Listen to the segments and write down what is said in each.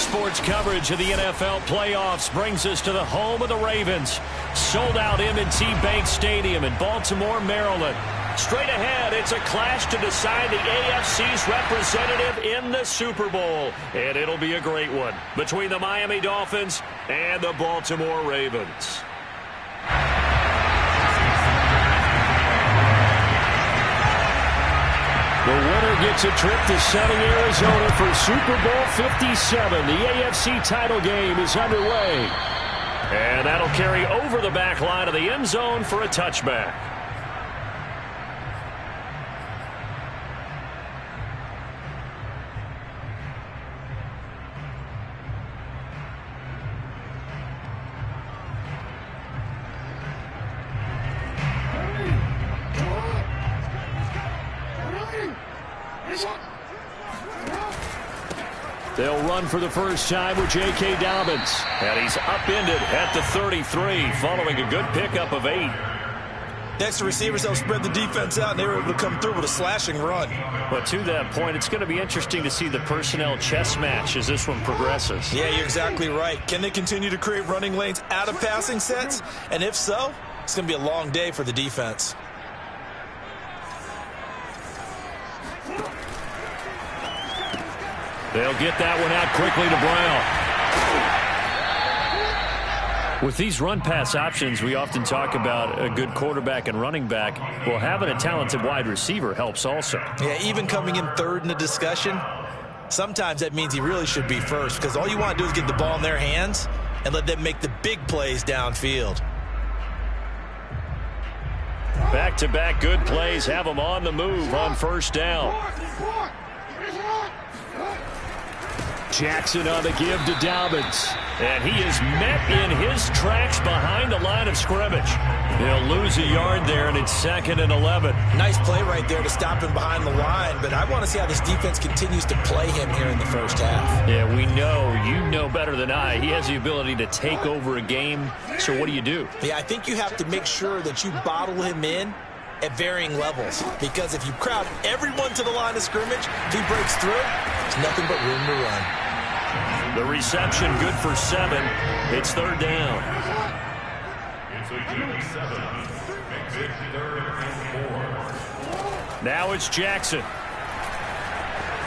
Sports coverage of the NFL playoffs brings us to the home of the Ravens. Sold out M&T Bank Stadium in Baltimore, Maryland. Straight ahead, it's a clash to decide the AFC's representative in the Super Bowl. And it'll be a great one between the Miami Dolphins and the Baltimore Ravens. The winner gets a trip to sunny Arizona for Super Bowl 57. The AFC title game is underway. And that'll carry over the back line of the end zone for a touchback. They'll run for the first time with J.K. Dobbins. And he's upended at the 33 following a good pickup of 8. Next, the receivers help spread the defense out, and they were able to come through with a slashing run. But to that point, it's going to be interesting to see the personnel chess match as this one progresses. Yeah, you're exactly right. Can they continue to create running lanes out of passing sets? And if so, it's going to be a long day for the defense. They'll get that one out quickly to Brown. With these run-pass options, we often talk about a good quarterback and running back. Well, having a talented wide receiver helps also. Yeah, even coming in third in the discussion, sometimes that means he really should be first, because all you want to do is get the ball in their hands and let them make the big plays downfield. Back-to-back good plays have them on the move on first down. Jackson on the give to Dobbins. And he is met in his tracks behind the line of scrimmage. He'll lose a yard there, and it's 2nd and 11. Nice play right there to stop him behind the line, but I want to see how this defense continues to play him here in the first half. Yeah, we know, you know better than I, he has the ability to take over a game. So what do you do? Yeah, I think you have to make sure that you bottle him in at varying levels, because if you crowd everyone to the line of scrimmage, if he breaks through, there's nothing but room to run. The reception good for 7. It's 3rd down. It's a good 7. Makes it 3rd and 4. Now it's Jackson.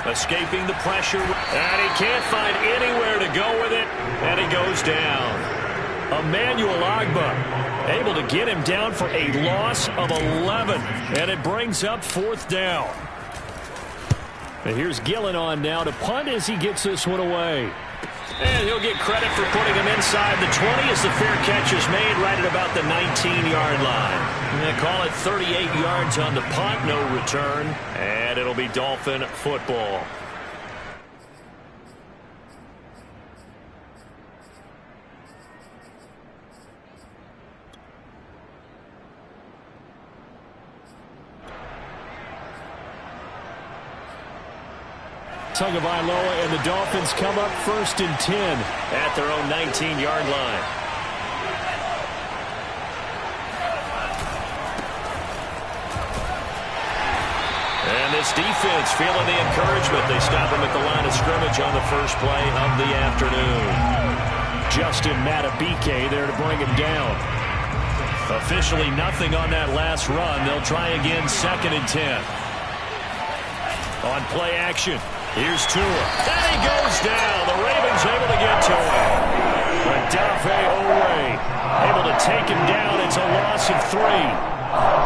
Escaping the pressure. And he can't find anywhere to go with it. And he goes down. Emmanuel Ogbah able to get him down for a loss of 11. And it brings up 4th down. And here's Gillen on now to punt as he gets this one away. And he'll get credit for putting him inside the 20 as the fair catch is made right at about the 19-yard line. And they call it 38 yards on the punt, no return. And it'll be Dolphin football. Tagovailoa and the Dolphins come up 1st and 10 at their own 19-yard line. And this defense feeling the encouragement. They stop him at the line of scrimmage on the first play of the afternoon. Justin Matabike there to bring him down. Officially nothing on that last run. They'll try again 2nd and 10. On play action. Here's Tua. And he goes down. The Ravens able to get to him. Odafe Oweh able to take him down. It's a loss of 3.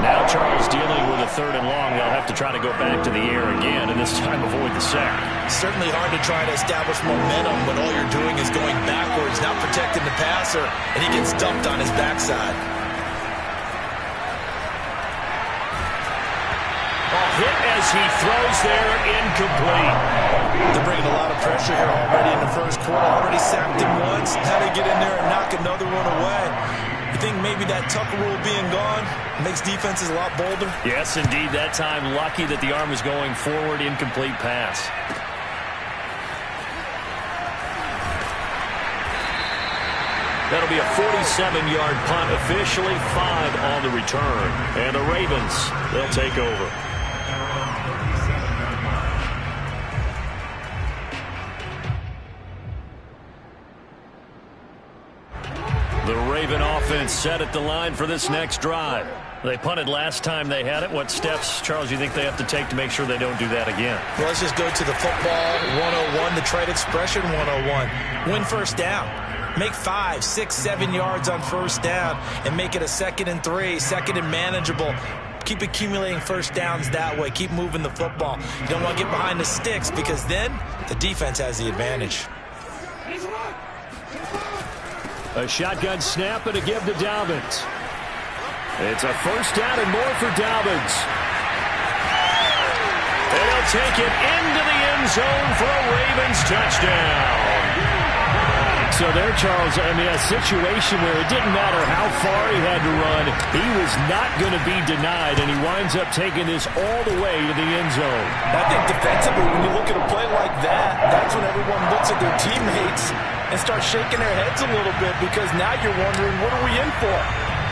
Now Charles dealing with a 3rd and long. They'll have to try to go back to the air again, and this time avoid the sack. Certainly hard to try to establish momentum when all you're doing is going backwards, not protecting the passer, and he gets dumped on his backside. Hit as he throws there, incomplete. They're bringing a lot of pressure here already in the first quarter. Already sacked him once. How to get in there and knock another one away. You think maybe that Tucker rule being gone makes defenses a lot bolder? Yes, indeed. That time, lucky that the arm was going forward. Incomplete pass. That'll be a 47-yard punt. Officially 5 on the return. And the Ravens, they'll take over. Raven offense set at the line for this next drive. They punted last time they had it. What steps, Charles, you think they have to take to make sure they don't do that again? Well, let's just go to the football 101, the trade expression 101. Win first down. Make 5, 6, 7 yards on first down and make it a 2nd and 3, 2nd and manageable. Keep accumulating first downs that way. Keep moving the football. You don't want to get behind the sticks because then the defense has the advantage. A shotgun snap and a give to Dolphins. It's a first down and more for Dolphins. They'll take it into the end zone for a Ravens touchdown. So there, Charles, I mean, a situation where it didn't matter how far he had to run, he was not going to be denied, and he winds up taking this all the way to the end zone. I think defensively, when you look at a play like that, that's when everyone looks at their teammates and starts shaking their heads a little bit because now you're wondering, what are we in for?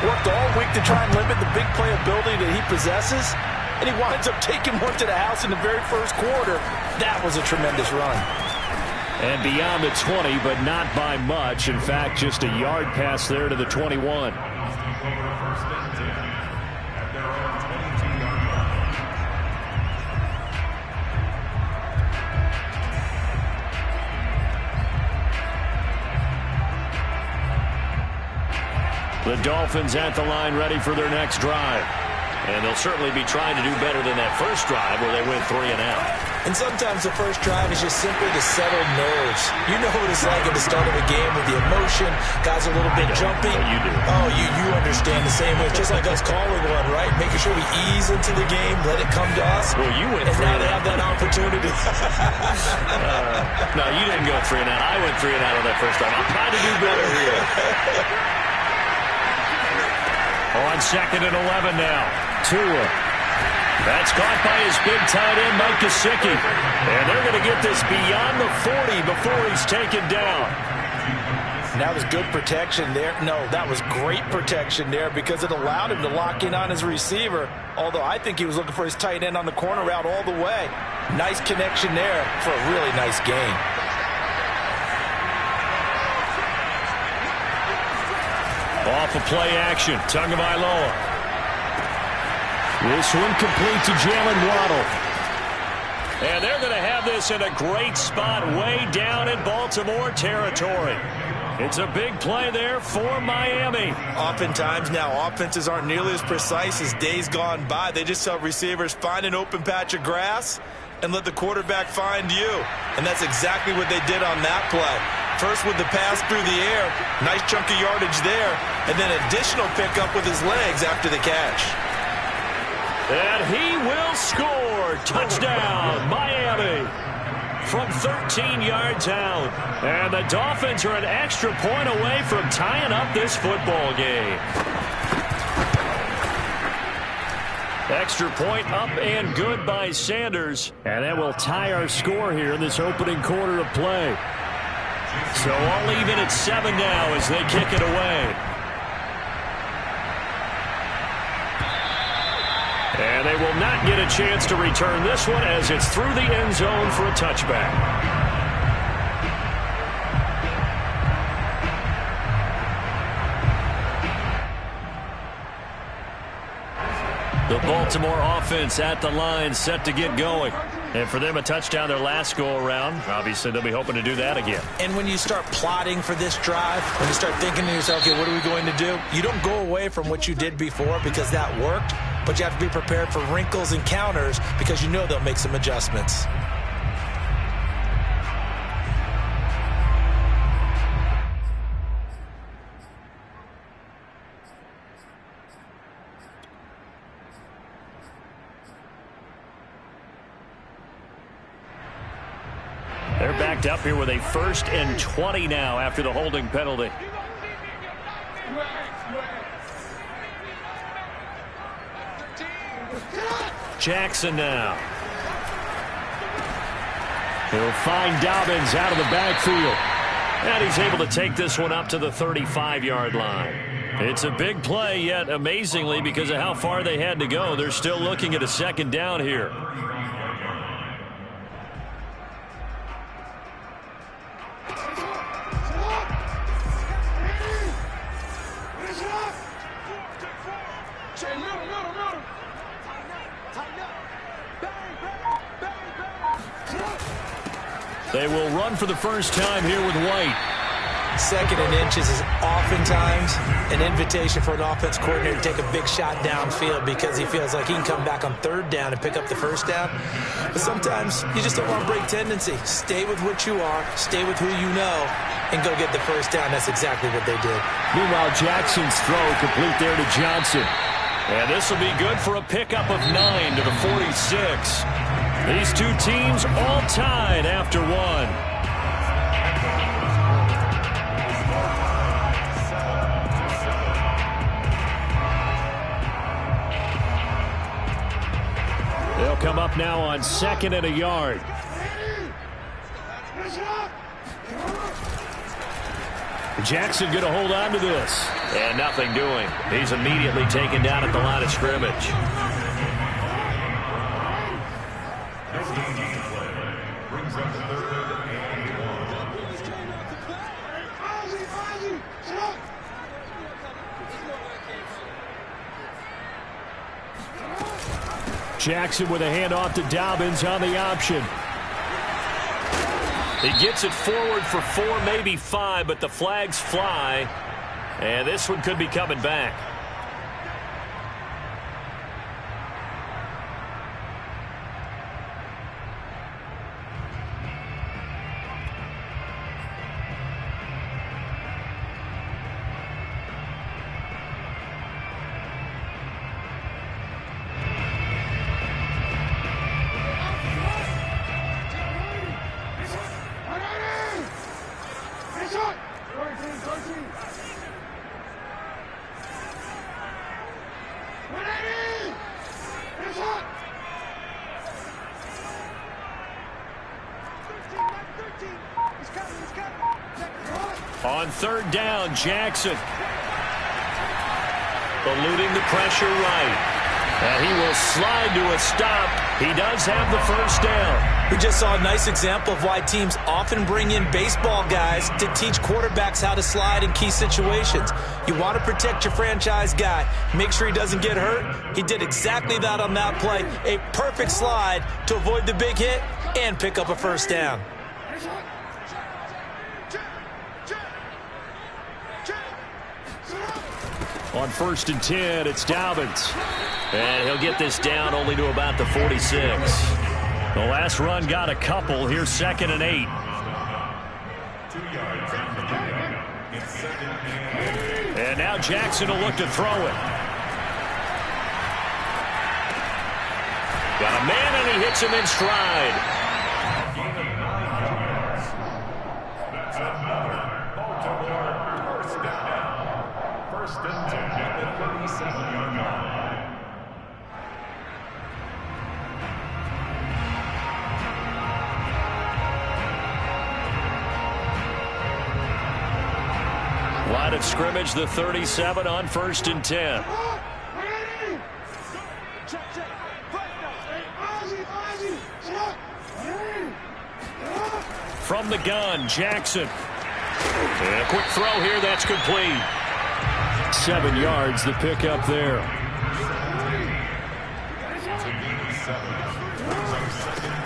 Worked all week to try and limit the big play ability that he possesses, and he winds up taking one to the house in the very first quarter. That was a tremendous run. And beyond the 20, but not by much. In fact, just a yard pass there to the 21. The Dolphins at the line ready for their next drive. And they'll certainly be trying to do better than that first drive where they went 3 and out. And sometimes the first drive is just simply to settle nerves. You know what it's like at the start of a game with the emotion, guys are a little bit jumping. You do. Oh, you understand the same way. It's just like us calling one, right? Making sure we ease into the game, let it come to us. Well, you went 3 and now and they have that opportunity. No, you didn't go 3 and out. I went 3 and out on that first drive. I'm trying to do better here. On 2nd and 11 now. Tua. That's caught by his big tight end, Mike Gesicki. And they're going to get this beyond the 40 before he's taken down. That was good protection there. No, that was great protection there because it allowed him to lock in on his receiver. Although I think he was looking for his tight end on the corner route all the way. Nice connection there for a really nice gain. Off of play action, Tagovailoa. This one complete to Jalen Waddle. And they're going to have this in a great spot way down in Baltimore territory. It's a big play there for Miami. Oftentimes now offenses aren't nearly as precise as days gone by. They just tell receivers, find an open patch of grass and let the quarterback find you. And that's exactly what they did on that play. First with the pass through the air, nice chunk of yardage there, and then additional pickup with his legs after the catch. And he will score. Touchdown, Miami. From 13 yards out. And the Dolphins are an extra point away from tying up this football game. Extra point up and good by Sanders. And that will tie our score here in this opening quarter of play. So all even at 7 now as they kick it away. And they will not get a chance to return this one as it's through the end zone for a touchback. The Baltimore offense at the line set to get going. And for them, a touchdown their last go-around. Obviously, they'll be hoping to do that again. And when you start plotting for this drive, when you start thinking to yourself, okay, what are we going to do? You don't go away from what you did before because that worked, but you have to be prepared for wrinkles and counters because you know they'll make some adjustments. They're backed up here with a 1st and 20 now after the holding penalty. Jackson now. He'll find Dobbins out of the backfield. And he's able to take this one up to the 35-yard line. It's a big play, yet amazingly, because of how far they had to go, they're still looking at a 2nd down here. They will run for the first time here with White. Second and inches is oftentimes an invitation for an offense coordinator to take a big shot downfield because he feels like he can come back on third down and pick up the first down. But sometimes you just don't want to break tendency. Stay with what you are, stay with who you know, and go get the first down. That's exactly what they did. Meanwhile, Jackson's throw complete there to Johnson. And this will be good for a pickup of 9 to the 46. These two teams all tied after one. They'll come up now on 2nd and a yard. Jackson going to hold on to this. And nothing doing. He's immediately taken down at the line of scrimmage. Brings up 3rd and 1. Jackson with a handoff to Dobbins on the option. He gets it forward for 4, maybe 5, but the flags fly. And this one could be coming back. On 3rd down, Jackson eluding the pressure right. And he will slide to a stop. He does have the first down. We just saw a nice example of why teams often bring in baseball guys to teach quarterbacks how to slide in key situations. You want to protect your franchise guy. Make sure he doesn't get hurt. He did exactly that on that play. A perfect slide to avoid the big hit and pick up a first down. On 1st and 10, it's Dobbins. And he'll get this down only to about the 46. The last run got a couple. Here's 2nd and 8. 2 yards on the pickup. It's 2nd and 8. And now Jackson will look to throw it. Got a man, and he hits him in stride. Gain of 9 yards. That's another Baltimore first down. 1st and 10 at the 37-yard line. Line of scrimmage, the 37 on 1st and 10. From the gun, Jackson. And a quick throw here, that's complete. 7 yards, the pickup there.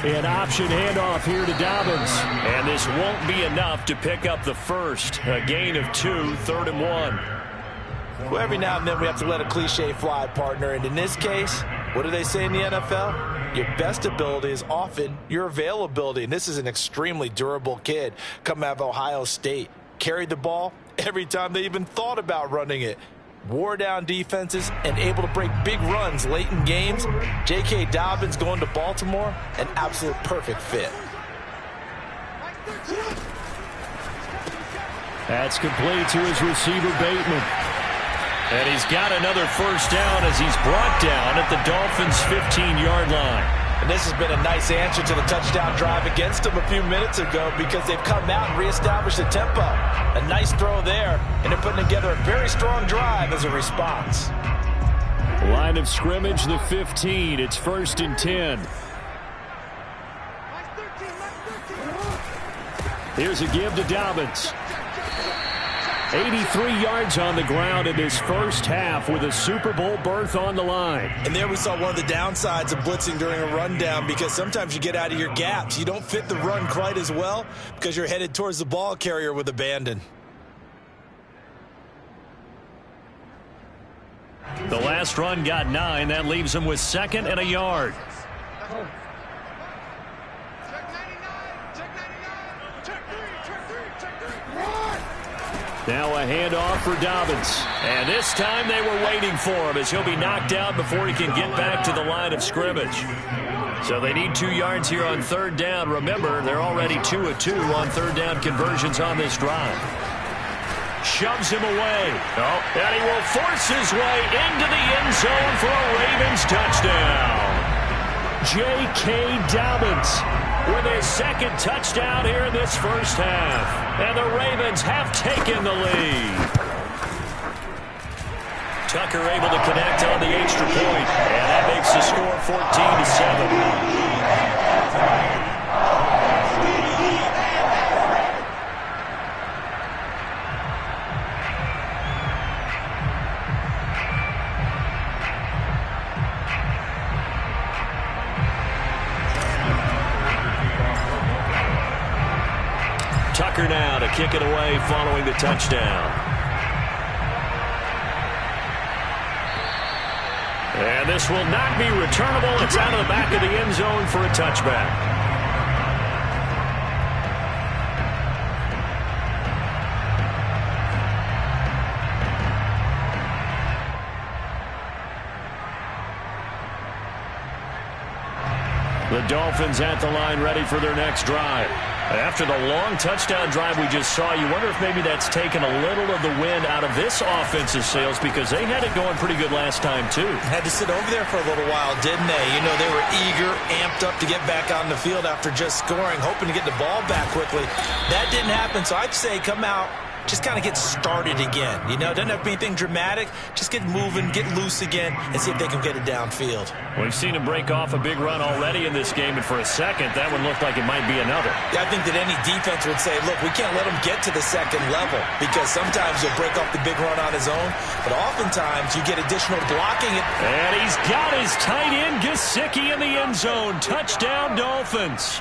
An option handoff here to Dobbins. And this won't be enough to pick up the first. A gain of 2, 3rd and 1. Well, every now and then we have to let a cliche fly, partner. And in this case, what do they say in the NFL? Your best ability is often your availability. And this is an extremely durable kid coming out of Ohio State. Carried the ball every time they even thought about running it. Wore down defenses and able to break big runs late in games. J.K. Dobbins going to Baltimore, an absolute perfect fit. That's complete to his receiver, Bateman. And he's got another first down as he's brought down at the Dolphins' 15-yard line. And this has been a nice answer to the touchdown drive against them a few minutes ago because they've come out and reestablished the tempo. A nice throw there, and they're putting together a very strong drive as a response. Line of scrimmage, the 15. It's 1st and 10. Here's a give to Dobbins. 83 yards on the ground in his first half with a Super Bowl berth on the line. And there we saw one of the downsides of blitzing during a rundown, because sometimes you get out of your gaps. You don't fit the run quite as well because you're headed towards the ball carrier with abandon. The last run got 9. That leaves him with 2nd and a yard. Now a handoff for Dobbins. And this time they were waiting for him, as he'll be knocked out before he can get back to the line of scrimmage. So they need 2 yards here on 3rd down. Remember, they're already 2 of 2 on 3rd down conversions on this drive. Shoves him away. Oh, and he will force his way into the end zone for a Ravens touchdown. J.K. Dobbins with his 2nd touchdown here in this first half. And the Ravens have taken the lead. Tucker able to connect on the extra point, and that makes the score 14-7. Tucker now to kick it away following the touchdown. And this will not be returnable. It's out of the back of the end zone for a touchback. The Dolphins at the line, ready for their next drive. After the long touchdown drive we just saw, you wonder if maybe that's taken a little of the wind out of this offense's sails, because they had it going pretty good last time, too. Had to sit over there for a little while, didn't they? You know, they were eager, amped up to get back on the field after just scoring, hoping to get the ball back quickly. That didn't happen, so I'd say come out, just kind of get started again. You know, doesn't have to be anything dramatic. Just get moving, get loose again, and see if they can get it downfield. We've seen him break off a big run already in this game, and for a second, that one looked like it might be another. Yeah, I think that any defense would say, look, we can't let him get to the second level, because sometimes he'll break off the big run on his own, but oftentimes you get additional blocking. And he's got his tight end, Gesicki, in the end zone. Touchdown, Dolphins.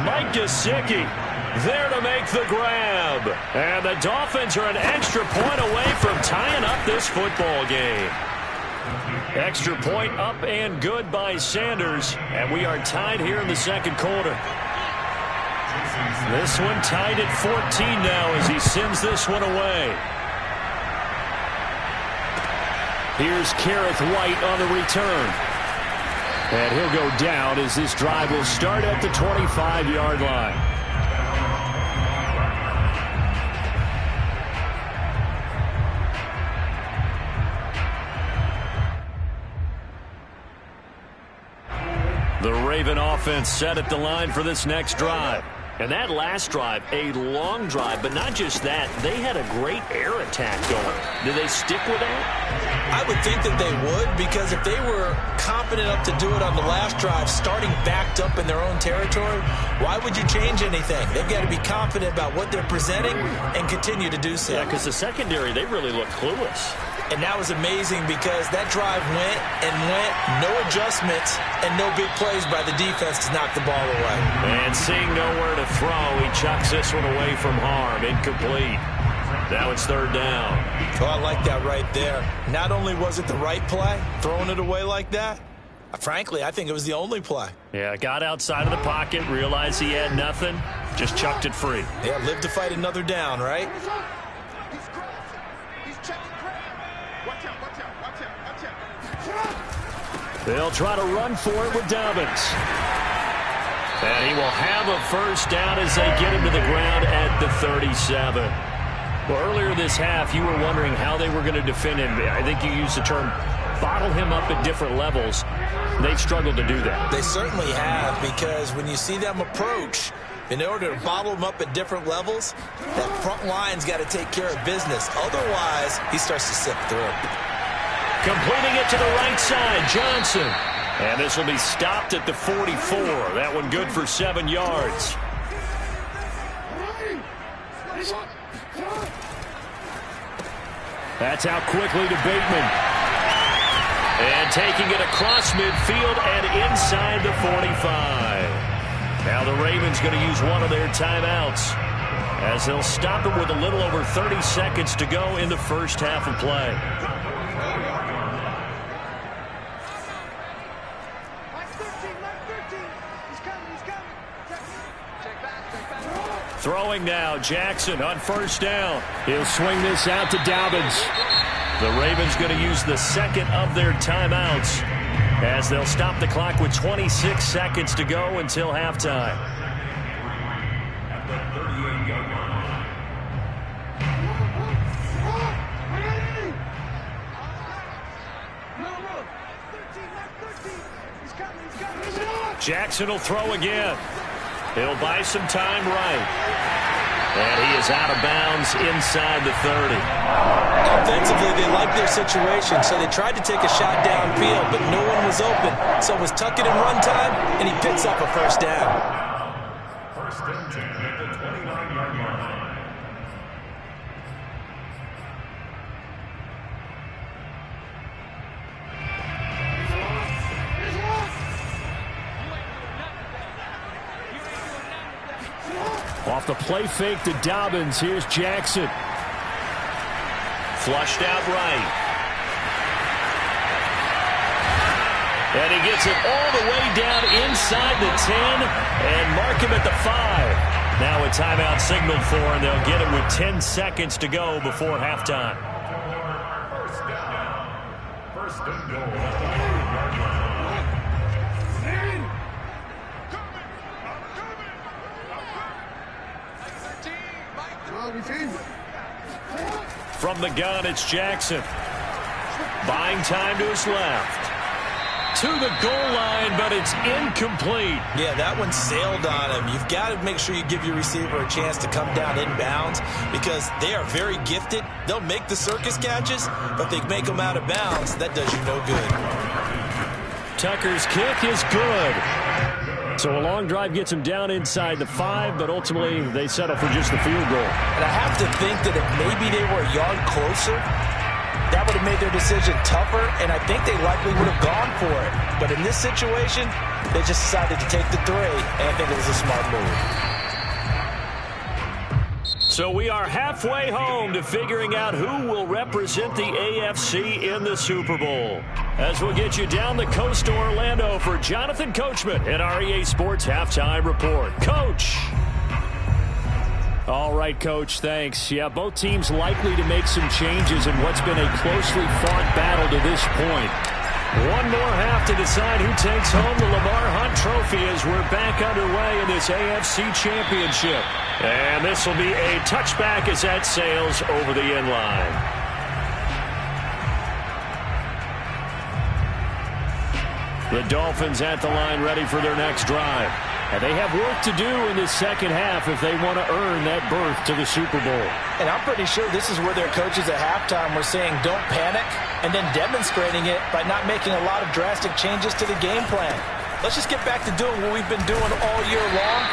Mike Gesicki there to make the grab. And the Dolphins are an extra point away from tying up this football game. Extra point up and good by Sanders. And we are tied here in the second quarter. This one tied at 14 now as he sends this one away. Here's Kareth White on the return. And he'll go down as this drive will start at the 25-yard line. The Raven offense set at the line for this next drive. And that last drive, a long drive, but not just that. They had a great air attack going. Do they stick with that? I would think that they would, because if they were confident enough to do it on the last drive, starting backed up in their own territory, why would you change anything? They've got to be confident about what they're presenting and continue to do so. Yeah, because the secondary, they really look clueless. And that was amazing, because that drive went and went, no adjustments, and no big plays by the defense to knock the ball away. And seeing nowhere to throw, he chucks this one away from harm. Incomplete. Now it's third down. Oh, I like that right there. Not only was it the right play, throwing it away like that, frankly, I think it was the only play. Yeah, got outside of the pocket, realized he had nothing, just chucked it free. Yeah, live to fight another down, right? They'll try to run for it with Dobbins. And he will have a first down as they get him to the ground at the 37. Well, earlier this half, you were wondering how they were going to defend him. I think you used the term bottle him up at different levels. They've struggled to do that. They certainly have, because when you see them approach, in order to bottle him up at different levels, that front line's got to take care of business. Otherwise, he starts to slip through. Completing it to the right side, Johnson. And this will be stopped at the 44. That one good for 7 yards. That's out quickly to Bateman. And taking it across midfield and inside the 45. Now the Ravens going to use one of their timeouts as they'll stop him with a little over 30 seconds to go in the first half of play. Throwing now, Jackson on first down. He'll swing this out to Dobbins. The Ravens going to use the second of their timeouts as they'll stop the clock with 26 seconds to go until halftime. At the 38-yard line. Jackson will throw again. He'll buy some time right. And he is out of bounds inside the 30. Offensively, they like their situation, so they tried to take a shot downfield, but no one was open. So it was tuck it and run time, and he picks up a first down. First and 10 at the 29-yard line. Off the play fake to Dobbins. Here's Jackson. Flushed out right. And he gets it all the way down inside the 10 and mark him at the 5. Now a timeout signaled for, and they'll get it with 10 seconds to go before halftime. First down. First and goal at the 40-yard line. From the gun, it's Jackson. Buying time to his left. To the goal line, but it's incomplete. Yeah, that one sailed on him. You've got to make sure you give your receiver a chance to come down inbounds because they are very gifted. They'll make the circus catches, but they make them out of bounds. That does you no good. Tucker's kick is good. So a long drive gets him down inside the 5, but ultimately they settle for just the field goal. And I have to think that if maybe they were a yard closer, that would have made their decision tougher, and I think they likely would have gone for it. But in this situation, they just decided to take the 3, and I think it was a smart move. So we are halfway home to figuring out who will represent the AFC in the Super Bowl. As we'll get you down the coast to Orlando for Jonathan Coachman at our EA Sports Halftime Report. Coach! All right, Coach, thanks. Yeah, both teams likely to make some changes in what's been a closely fought battle to this point. One more half to decide who takes home the Lamar Hunt Trophy as we're back underway in this AFC Championship. And this will be a touchback as that sails over the end line. The Dolphins at the line ready for their next drive. And they have work to do in this second half if they want to earn that berth to the Super Bowl. And I'm pretty sure this is where their coaches at halftime were saying don't panic and then demonstrating it by not making a lot of drastic changes to the game plan. Let's just get back to doing what we've been doing all year long.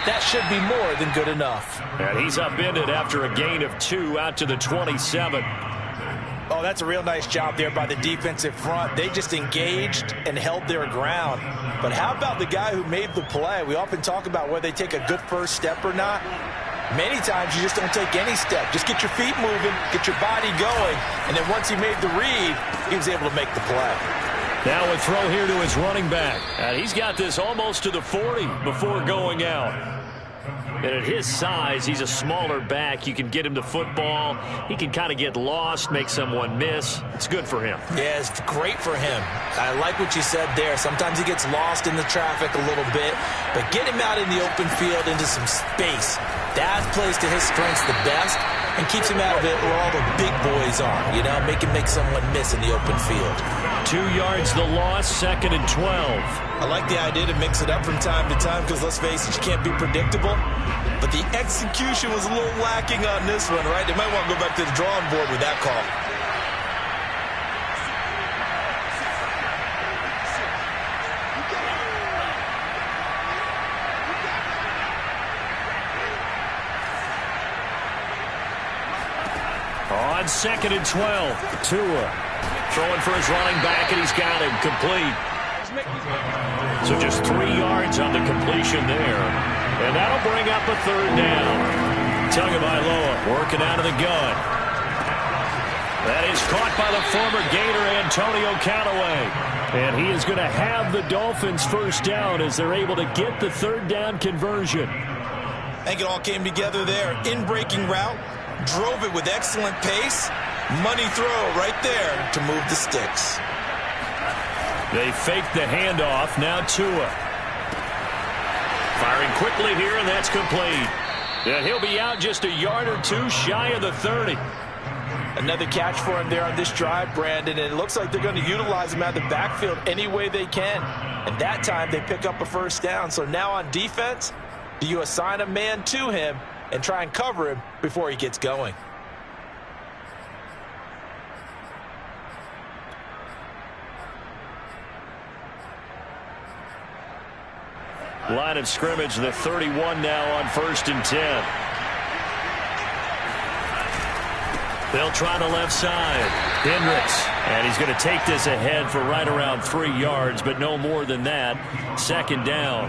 That should be more than good enough. And he's upended after a gain of 2 out to the 27. Oh, that's a real nice job there by the defensive front. They just engaged and held their ground. But how about the guy who made the play? We often talk about whether they take a good first step or not. Many times you just don't take any step. Just get your feet moving, get your body going, and then once he made the read, he was able to make the play. Now a throw here to his running back. And he's got this almost to the 40 before going out. And at his size, he's a smaller back. You can get him the football. He can kind of get lost, make someone miss. It's good for him. Yeah, it's great for him. I like what you said there. Sometimes he gets lost in the traffic a little bit, but get him out in the open field into some space. That plays to his strengths the best and keeps him out of it where all the big boys are. You know, make him make someone miss in the open field. 2 yards the loss, 2nd and 12. I like the idea to mix it up from time to time because, let's face it, you can't be predictable. But the execution was a little lacking on this one, right? They might want to go back to the drawing board with that call. on 2nd and 12. Tua throwing for his running back, and he's got him complete. So just 3 yards on the completion there. And that'll bring up a 3rd down. Tagovailoa working out of the gun. That is caught by the former Gator Antonio Callaway. And he is going to have the Dolphins 1st down as they're able to get the 3rd down conversion. I think it all came together there. In-breaking route, drove it with excellent pace. Money throw right there to move the sticks. They fake the handoff. Now Tua. Firing quickly here, and that's complete. And he'll be out just a yard or 2 shy of the 30. Another catch for him there on this drive, Brandon, and it looks like they're going to utilize him out of the backfield any way they can. And that time they pick up a 1st down. So now on defense, do you assign a man to him and try and cover him before he gets going? Line of scrimmage, the 31 now on 1st and 10. They'll try the left side. Hendricks. And he's going to take this ahead for right around 3 yards, but no more than that. 2nd down.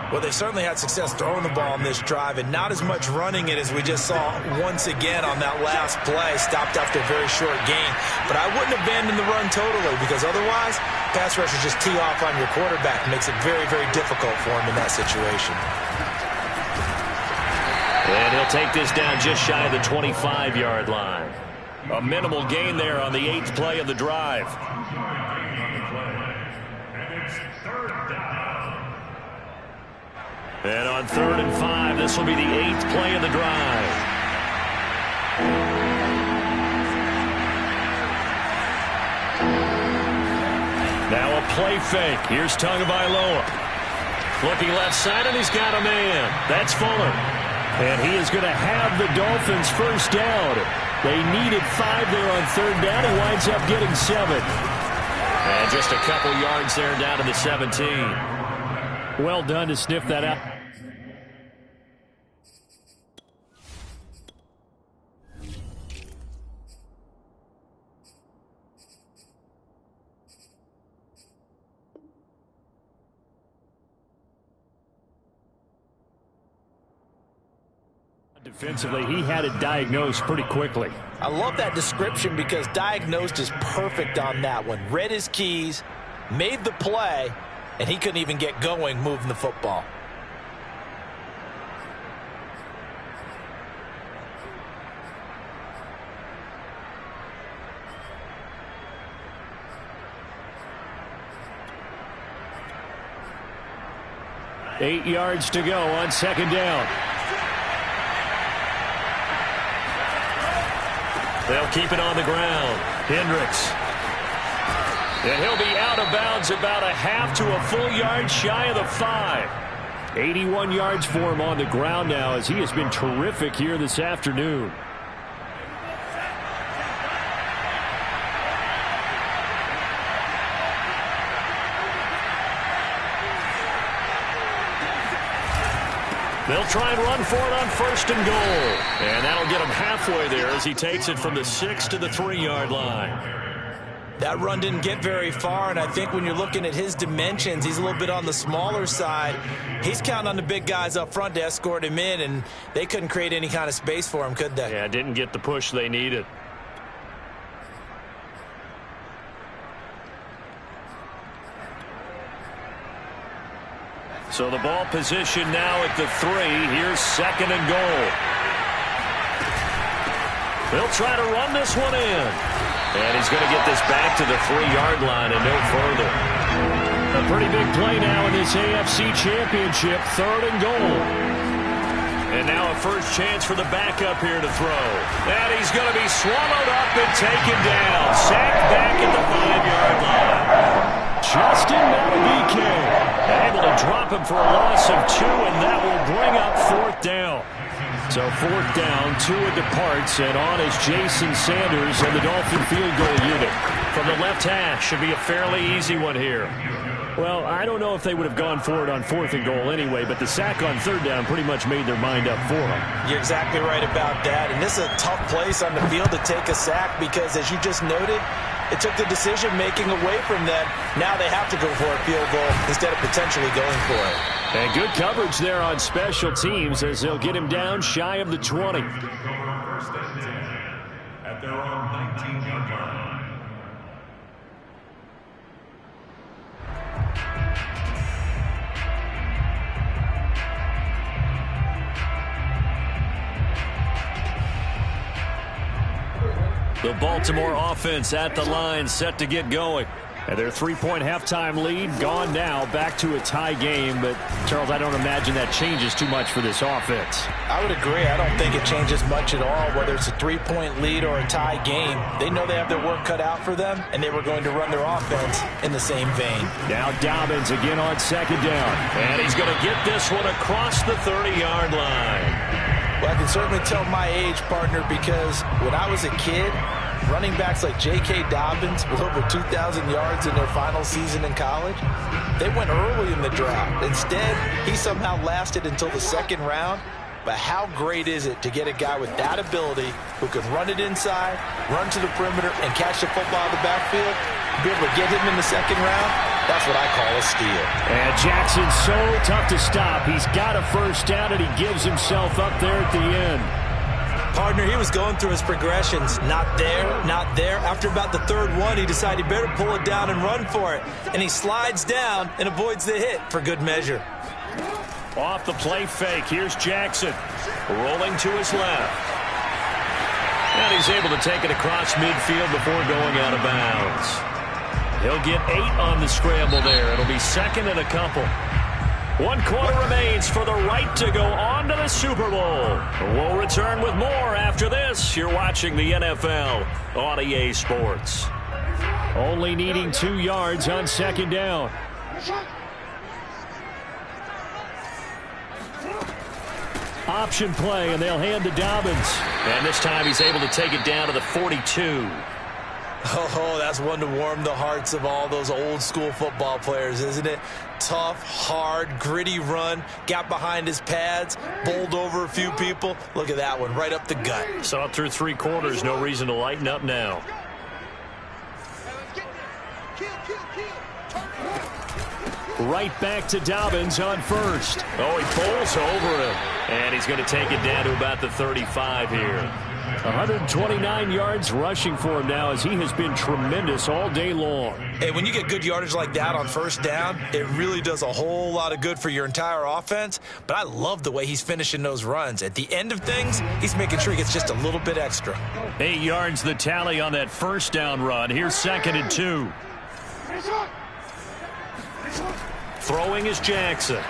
Well, they certainly had success throwing the ball on this drive and not as much running it as we just saw once again on that last play. Stopped after a very short gain. But I wouldn't abandon the run totally because otherwise, pass rushers just tee off on your quarterback. Makes it very, very difficult for him in that situation. And he'll take this down just shy of the 25-yard line. A minimal gain there on the 8th play of the drive. And on 3rd and 5, this will be the 8th play of the drive. Now a play fake. Here's Tagovailoa. Looking left side, and he's got a man. That's Fuller. And he is going to have the Dolphins 1st down. They needed 5 there on 3rd down. He winds up getting 7. And just a couple yards there down to the 17. Well done to sniff that out. Defensively, he had it diagnosed pretty quickly. I love that description because diagnosed is perfect on that one. Read his keys, made the play, and he couldn't even get going moving the football. Eight yards to go on 2nd down. They'll keep it on the ground. Hendricks. And he'll be out of bounds about a half to a full yard shy of the 5. 81 yards for him on the ground now as he has been terrific here this afternoon. They'll try and run for it on 1st and goal. And that'll get him halfway there as he takes it from the 6 to the 3-yard line. That run didn't get very far, and I think when you're looking at his dimensions, he's a little bit on the smaller side. He's counting on the big guys up front to escort him in, and they couldn't create any kind of space for him, could they? Yeah, didn't get the push they needed. So the ball position now at the 3. Here's 2nd and goal. They'll try to run this one in. And he's going to get this back to the 3-yard line and no further. A pretty big play now in this AFC Championship. 3rd and goal. And now a first chance for the backup here to throw. And he's going to be swallowed up and taken down. Sacked back at the 5-yard line. Justin Matabike able to drop him for a loss of 2, and that will bring up 4th down. So 4th down, Tua departs, and on is Jason Sanders and the Dolphin field goal unit. From the left hash, should be a fairly easy one here. Well, I don't know if they would have gone for it on 4th and goal anyway, but the sack on 3rd down pretty much made their mind up for them. You're exactly right about that, and this is a tough place on the field to take a sack because, as you just noted, it took the decision-making away from them. Now they have to go for a field goal instead of potentially going for it. And good coverage there on special teams as they'll get him down shy of the 20. First and 10 at their own 19-yard line. The Baltimore offense at the line, set to get going. And their 3-point halftime lead gone now, back to a tie game. But, Charles, I don't imagine that changes too much for this offense. I would agree. I don't think it changes much at all, whether it's a 3-point lead or a tie game. They know they have their work cut out for them, and they were going to run their offense in the same vein. Now Dobbins again on 2nd down. And he's going to get this one across the 30-yard line. Well, I can certainly tell my age, partner, because when I was a kid, running backs like J.K. Dobbins with over 2,000 yards in their final season in college, they went early in the draft. Instead, he somehow lasted until the 2nd round. But how great is it to get a guy with that ability who can run it inside, run to the perimeter, and catch the football in the backfield? Be able to get him in the 2nd round? That's what I call a steal. And Jackson's so tough to stop. He's got a 1st down, and he gives himself up there at the end. Partner, he was going through his progressions. Not there, not there. After about the 3rd one, he decided he better pull it down and run for it. And he slides down and avoids the hit for good measure. Off the play fake, here's Jackson. Rolling to his left. And he's able to take it across midfield before going out of bounds. He'll get 8 on the scramble there. It'll be 2nd and a couple. 1 quarter remains for the right to go on to the Super Bowl. We'll return with more after this. You're watching the NFL on EA Sports. Only needing 2 yards on 2nd down. Option play, and they'll hand to Dobbins. And this time he's able to take it down to the 42. Oh, that's one to warm the hearts of all those old school football players, isn't it? Tough, hard, gritty run, got behind his pads, bowled over a few people. Look at that one, right up the gut. Saw it through 3 quarters, no reason to lighten up now. Right back to Dobbins on 1st. Oh, he pulls over him. And he's going to take it down to about the 35 here. 129 yards rushing for him now as he has been tremendous all day long. Hey, when you get good yardage like that on 1st down, it really does a whole lot of good for your entire offense. But I love the way he's finishing those runs. At the end of things, he's making sure he gets just a little bit extra. 8 yards the tally on that 1st down run. Here's 2nd and 2. Throwing is Jackson.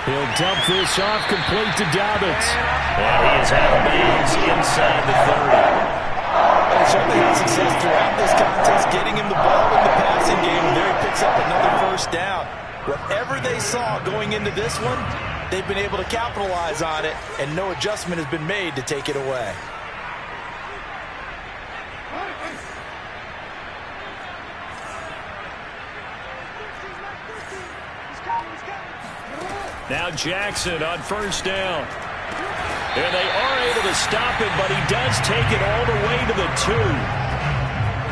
He'll dump this off complete to Dobbins. And he is out of bounds inside the 30. They certainly had success throughout this contest, getting him the ball in the passing game, and there he picks up another 1st down. Whatever they saw going into this one, they've been able to capitalize on it, and no adjustment has been made to take it away. Now Jackson on 1st down. And they are able to stop him, but he does take it all the way to the 2.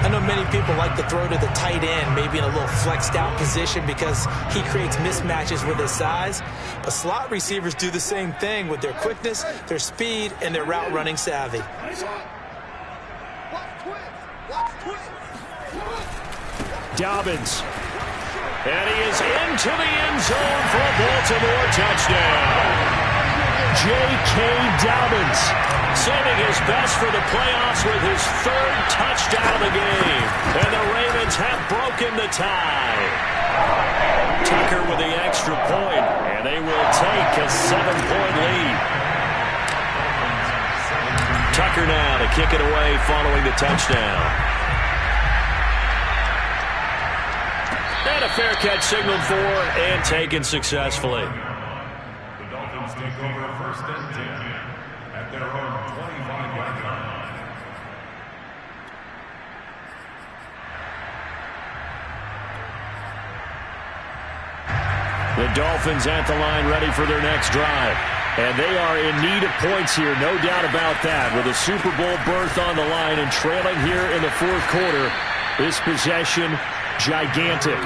I know many people like to throw to the tight end, maybe in a little flexed out position because he creates mismatches with his size. But slot receivers do the same thing with their quickness, their speed, and their route running savvy. Dobbins. And he is into the end zone for a Baltimore touchdown. J.K. Dobbins saving his best for the playoffs with his 3rd touchdown of the game. And the Ravens have broken the tie. Tucker with the extra point, and they will take a 7-point lead. Tucker now to kick it away following the touchdown. And a fair catch signaled for and taken successfully. The Dolphins take over 1st and 10 at their own 25-yard line. The Dolphins at the line ready for their next drive. And they are in need of points here, no doubt about that. With a Super Bowl berth on the line and trailing here in the 4th quarter, this possession gigantic.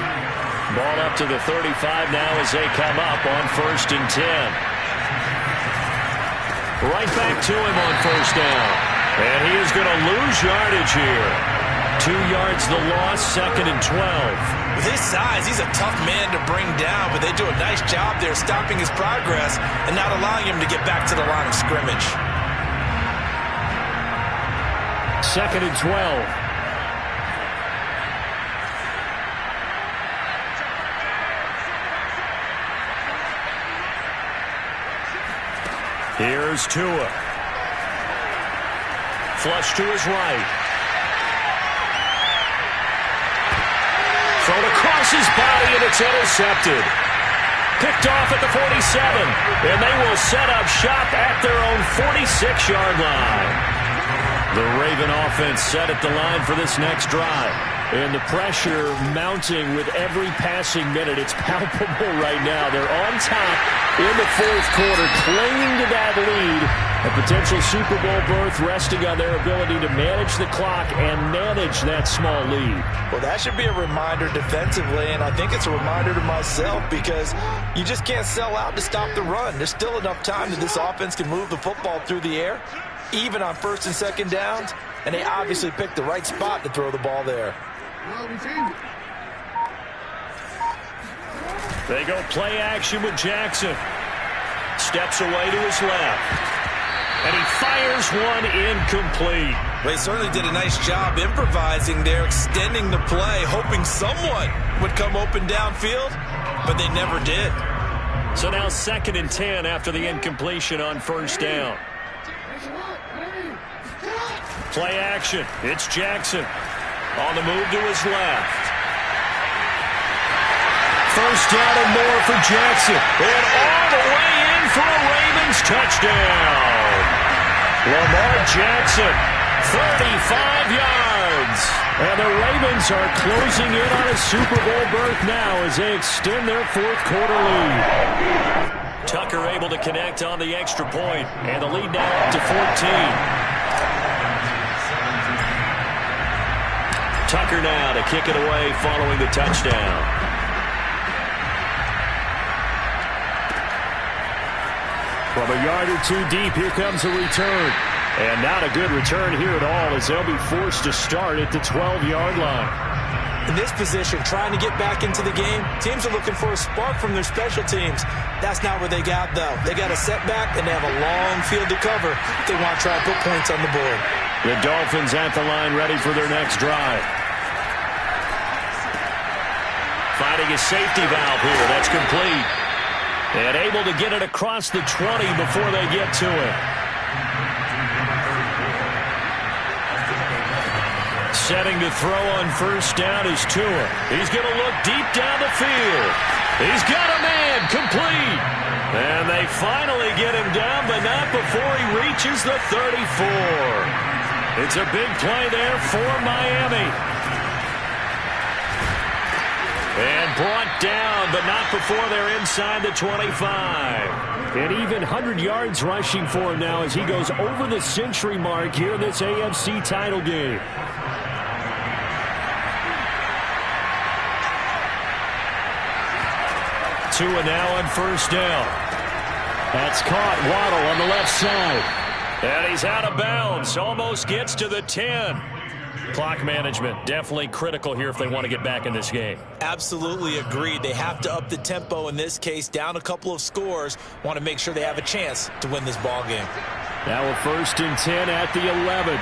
Ball up to the 35 now as they come up on 1st and 10. Right back to him on 1st down. And he is going to lose yardage here. 2 yards the loss, 2nd and 12. With his size, he's a tough man to bring down, but they do a nice job there stopping his progress and not allowing him to get back to the line of scrimmage. 2nd and 12. Here's Tua. Flush to his right. Thrown across his body, and it's intercepted. Picked off at the 47, and they will set up shop at their own 46-yard line. The Raven offense set at the line for this next drive. And the pressure mounting with every passing minute. It's palpable right now. They're on top in the 4th quarter, clinging to that lead. A potential Super Bowl berth resting on their ability to manage the clock and manage that small lead. Well, that should be a reminder defensively, and I think it's a reminder to myself because you just can't sell out to stop the run. There's still enough time that this offense can move the football through the air, even on 1st and 2nd downs, and they obviously picked the right spot to throw the ball there. They go play action with Jackson. Steps away to his left. And he fires one incomplete. Well, he certainly did a nice job improvising there, extending the play, hoping someone would come open downfield, but they never did. So now 2nd and 10 after the incompletion on 1st down. Play action. It's Jackson. On the move to his left. 1st down and more for Jackson. And all the way in for a Ravens touchdown. Lamar Jackson, 35 yards. And the Ravens are closing in on a Super Bowl berth now as they extend their 4th quarter lead. Tucker able to connect on the extra point, and the lead now up to 14. Tucker now to kick it away following the touchdown. From a yard or two deep, here comes a return. And not a good return here at all as they'll be forced to start at the 12-yard line. In this position, trying to get back into the game, teams are looking for a spark from their special teams. That's not what they got, though. They got a setback, and they have a long field to cover if they want to try to put points on the board. The Dolphins at the line ready for their next drive. Finding a safety valve here. That's complete. And able to get it across the 20 before they get to it. Setting to throw on 1st down is Tua. He's going to look deep down the field. He's got a man complete. And they finally get him down, but not before he reaches the 34. It's a big play there for Miami. And brought down, but not before they're inside the 25. And even 100 yards rushing for him now as he goes over the century mark here in this AFC title game. Tua now on 1st down. That's caught. Waddle on the left side. And he's out of bounds. Almost gets to the 10. Clock management definitely critical here if they want to get back in this game. Absolutely agreed. They have to up the tempo in this case, down a couple of scores. Want to make sure they have a chance to win this ball game. Now a 1st and 10 at the 11.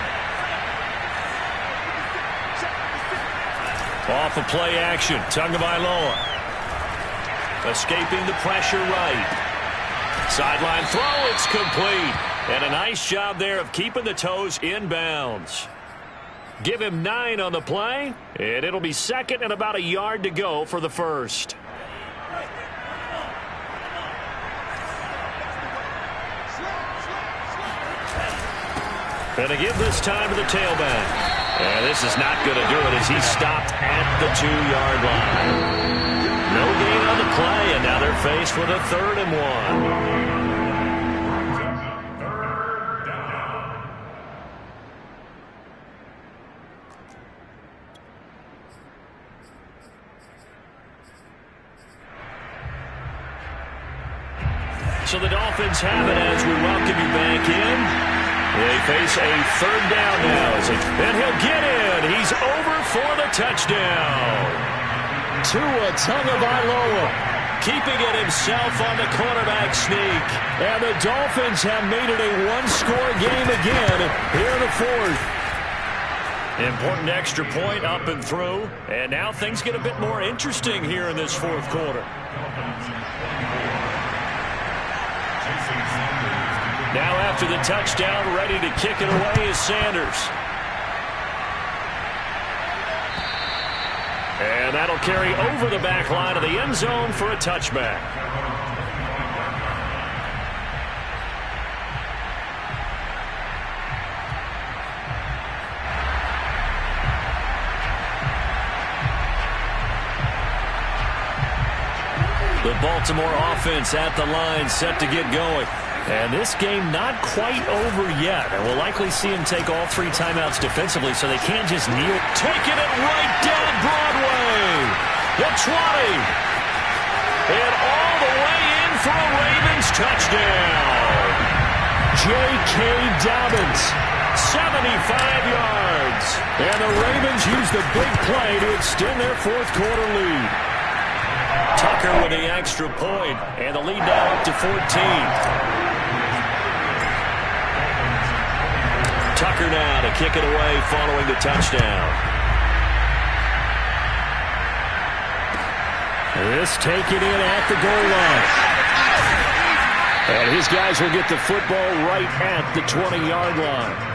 Off of play action. Tagovailoa. Escaping the pressure right. Sideline throw. It's complete. And a nice job there of keeping the toes in bounds. Give him 9 on the play, and it'll be second and about a yard to go for the first. And to give this time to the tailback. And this is not going to do it as he's stopped at the 2-yard line. No gain on the play, and now they're faced with a 3rd and 1. So the Dolphins have it as we welcome you back in. They face a 3rd down now. And he'll get in. He's over for the touchdown. Tua Tagovailoa keeping it himself on the quarterback sneak. And the Dolphins have made it a 1-score game again here in the 4th. Important extra point up and through. And now things get a bit more interesting here in this 4th quarter. Now after the touchdown, ready to kick it away is Sanders. And that'll carry over the back line of the end zone for a touchback. The Baltimore offense at the line, set to get going. And this game not quite over yet. And we'll likely see him take all 3 timeouts defensively, so they can't just kneel. Taking it right down Broadway. The 20. And all the way in for a Ravens touchdown. J.K. Dobbins, 75 yards. And the Ravens use the big play to extend their 4th quarter lead. Tucker with the extra point, and the lead now up to 14. Tucker now to kick it away following the touchdown. This taken in at the goal line. And his guys will get the football right at the 20-yard line.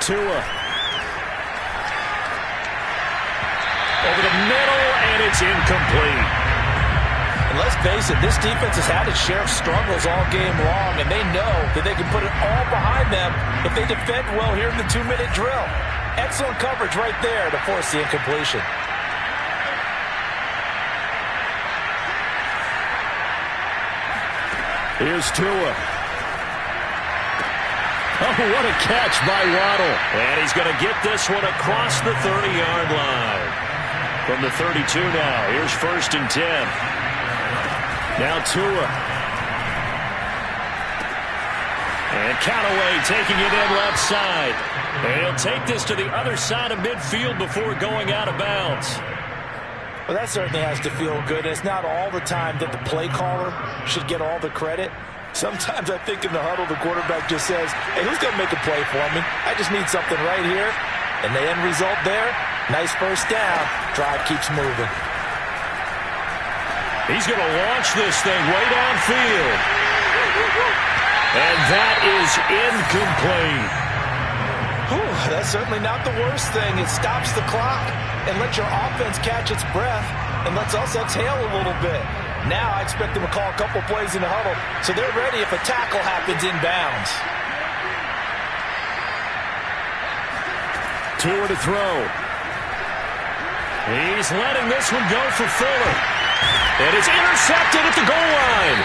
Tua. Over the middle, and it's incomplete. And let's face it, this defense has had its share of struggles all game long, and they know that they can put it all behind them if they defend well here in the 2-minute drill. Excellent coverage right there to force the incompletion. Here's Tua. Oh, what a catch by Waddle. And he's going to get this one across the 30-yard line. From the 32 now. Here's 1st and 10. Now Tua. And Callaway taking it in left side. And he'll take this to the other side of midfield before going out of bounds. Well, that certainly has to feel good. It's not all the time that the play caller should get all the credit. Sometimes I think in the huddle, the quarterback just says, hey, who's going to make a play for me? I just need something right here. And the end result there, nice 1st down. Drive keeps moving. He's going to launch this thing way downfield. And that is incomplete. Whew, that's certainly not the worst thing. It stops the clock and lets your offense catch its breath and lets us exhale a little bit. Now I expect them to call a couple plays in the huddle, so they're ready if a tackle happens inbounds. Tua to throw. He's letting this one go for Fuller. And it's intercepted at the goal line.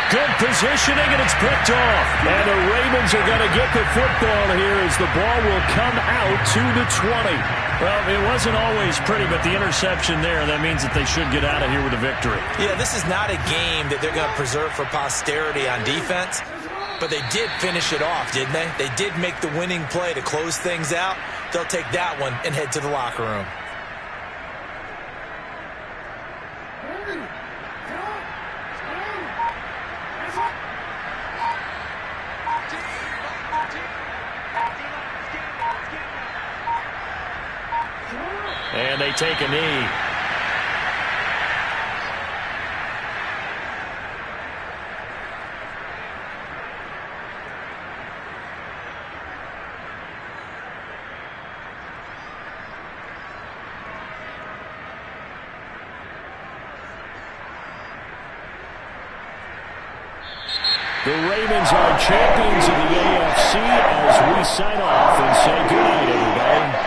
Good positioning, and it's picked off. And the Ravens are going to get the football here as the ball will come out to the 20. Well, it wasn't always pretty, but the interception there, that means that they should get out of here with a victory. Yeah, this is not a game that they're going to preserve for posterity on defense, but they did finish it off, didn't they? They did make the winning play to close things out. They'll take that one and head to the locker room. they take a knee. The Ravens are champions of the AFC as we sign off and say goodnight, everybody.